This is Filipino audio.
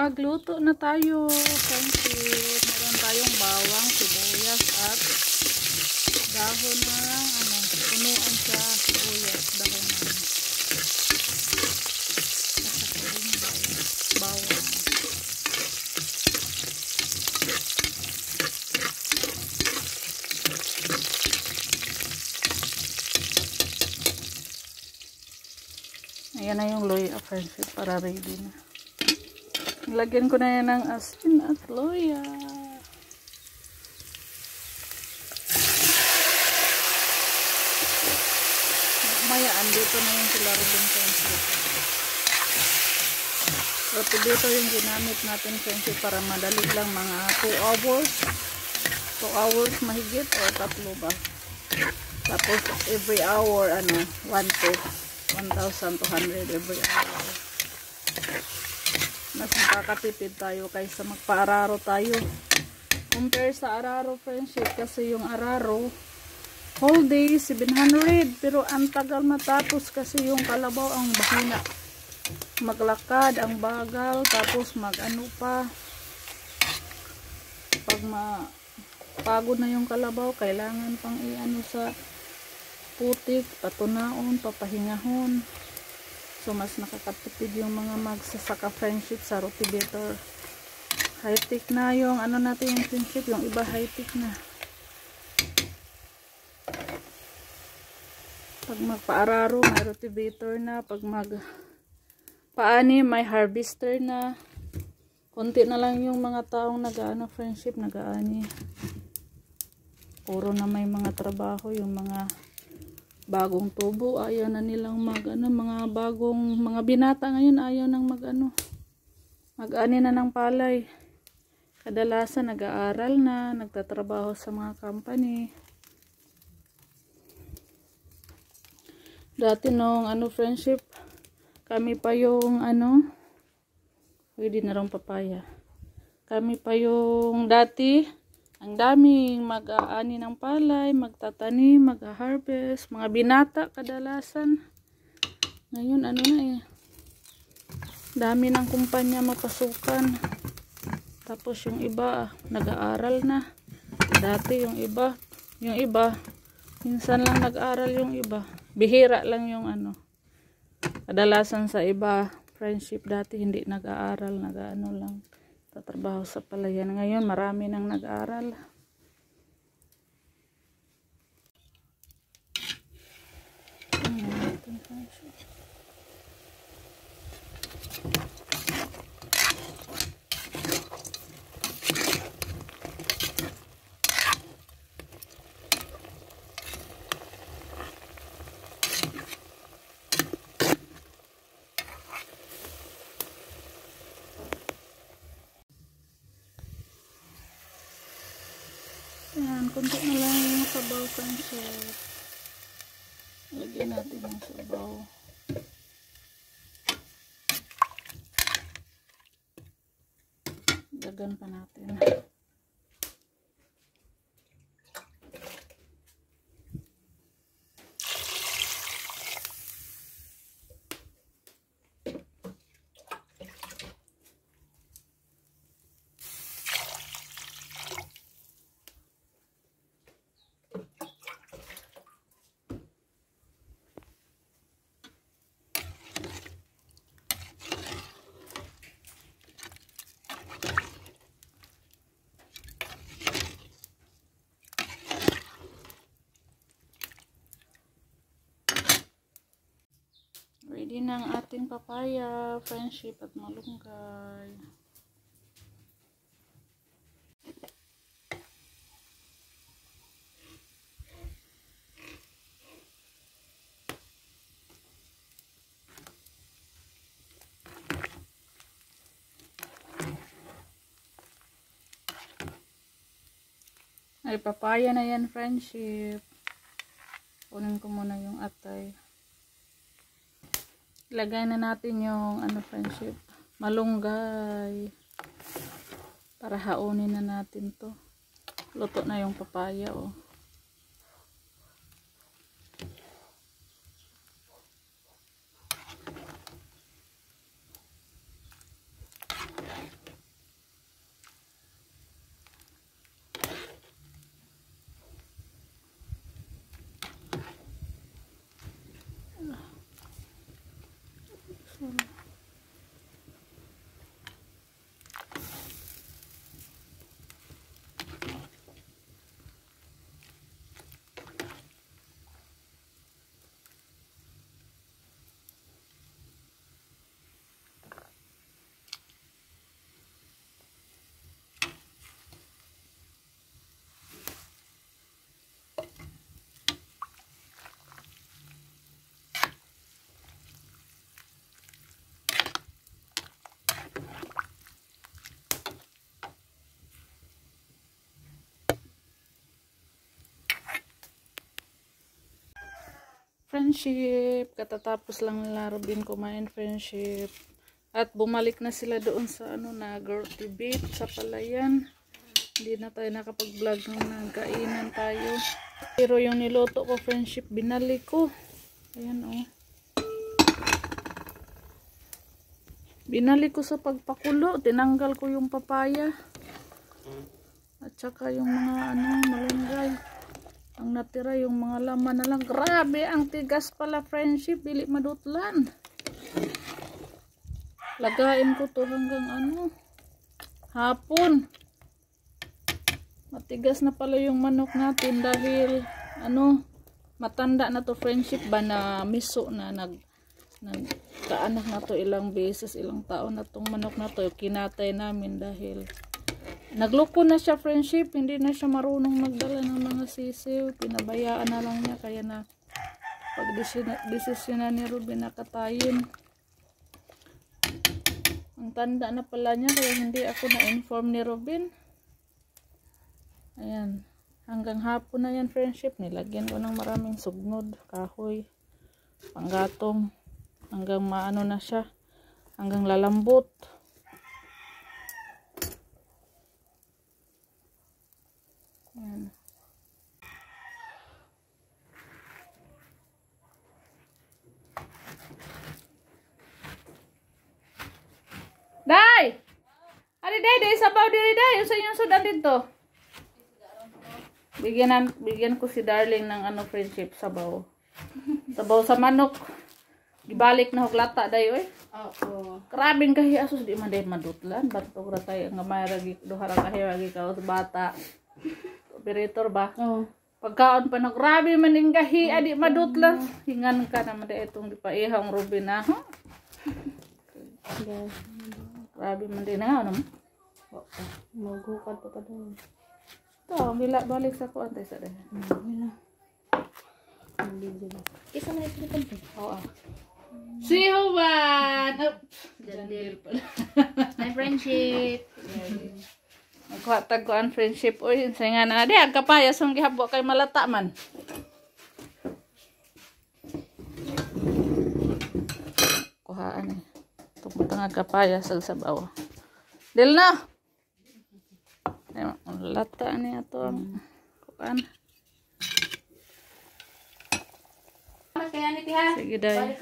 magluto na tayo. Friendship, meron tayong bawang, sibuyas at dahon na punuan sa sibuyas, dahon na bawang. Ayan na yung loya, friendship, para ready na. Lagyan ko na yan ng asin at loya. Maya, andito na yung sila rin, friendship. So, dito yung ginamit natin, friendship, para madali lang, mga 2 hours. 2 hours mahigit o 3 ba. Tapos, every hour, 1,200 every hour. Mas makakatipid tayo kaysa magpa-araro tayo. Compare sa araro, friendship, kasi yung araro whole day 700, pero ang tagal matapos kasi yung kalabaw ang bahina. Maglakad ang bagal, tapos pa. Pag pagod na yung kalabaw, kailangan pang sa putik, patunaon, papahingahon. So, mas nakakatipid yung mga magsasaka, friendship, sa rotavator. High-tech na yung natin yung friendship, yung iba high-tech na. Pag magpa-araro, may rotavator na. Pag magpaani, may harvester na. Konti na lang yung mga taong friendship, nag-aani. Puro na may mga trabaho, yung mga bagong tubo, ayaw na nilang mga bagong, mga binata ngayon, ayaw nang mag-ani na ng palay. Kadalasan nag-aaral na, nagtatrabaho sa mga company. Dati nung friendship, kami pa yung pwede na rin papaya. Kami pa yung dati, ang daming mag-aani ng palay, magtatanim, mag-harvest, mga binata kadalasan. Ngayon dami ng kumpanya mapasukan. Tapos yung iba nag-aaral na. Dati yung iba minsan lang nag-aaral, yung iba bihira lang yung kadalasan sa iba, friendship, dati hindi nag-aaral, lang tatrabaho sa palayan. Ngayon marami nang nag-aaral. Ayan, kunti na lang yung sabaw, friendship. Lagyan natin yung sabaw. Dagan pa natin. Ready na ang ating papaya, friendship, at malunggay. Ay, papaya na yan, friendship. Kunin ko muna yung atay. Ilagay na natin yung friendship, malunggay, para haunin na natin to. Luto na yung papaya, oh. friendship. Katatapos lang nila Robin kumain friendship. At bumalik na sila doon sa ano na girl debate sa Palayan. Hindi na tayo nakapag-vlog nung nagkainan tayo. Pero yung niluto ko friendship, binalik ko. Ayan oh. Binalik ko sa pagpakulo. Tinanggal ko yung papaya. At saka yung mga ano, malunggay. Ang natira yung mga laman na lang. Grabe, ang tigas pala friendship. Dili madutlan. Lagain ko to hanggang ano, hapon. Matigas na pala yung manok natin dahil ano, matanda na to friendship ba na miso na nagkaanak na to ilang beses, ilang taon na tong manok na to. Kinatay namin dahil nagloko na siya friendship, hindi na siya marunong magdala ng mga sisiw, pinabayaan na lang niya, kaya na pag-desisyon na ni Robin nakatayin. Ang tanda na pala niya, kaya hindi ako na-inform ni Robin. Ayan, hanggang hapon na yan friendship, nilagyan ko ng maraming sugnod, kahoy, panggatong, hanggang maano na siya, hanggang lalambot. Ayan. Day! Ari day, day sabaw diri day, usa yung sudan dito. Bigyan ko si Darling ng ano friendship sabaw. Sabaw sa manok. Gibalik na huglata day oy. Oo. Krabing kahi asus di man day madutlan, bato ra tay nga mayra duha ra kahi lagi ka sa bata. Operator ba? Oo. Pagkaon pa na grabe man ning gahi adi madutlan. Hingan ka naman day itong gipaihang Robin na. Grabe man din na ano. Magukad pa daw. To, balik sa ko antay sa day. Wala. Isa man ito dito. Oo. Si Juan. Jandil pala. My friendship. Magkuhatag ko ang friendship. Uy, sayang na. Di, agkapayas ang gihabo kay malata man. Kuhaan eh. Itong agkapayas ang sabaw. Dil na. Lata niya ito ang kuhaan. Sige, day.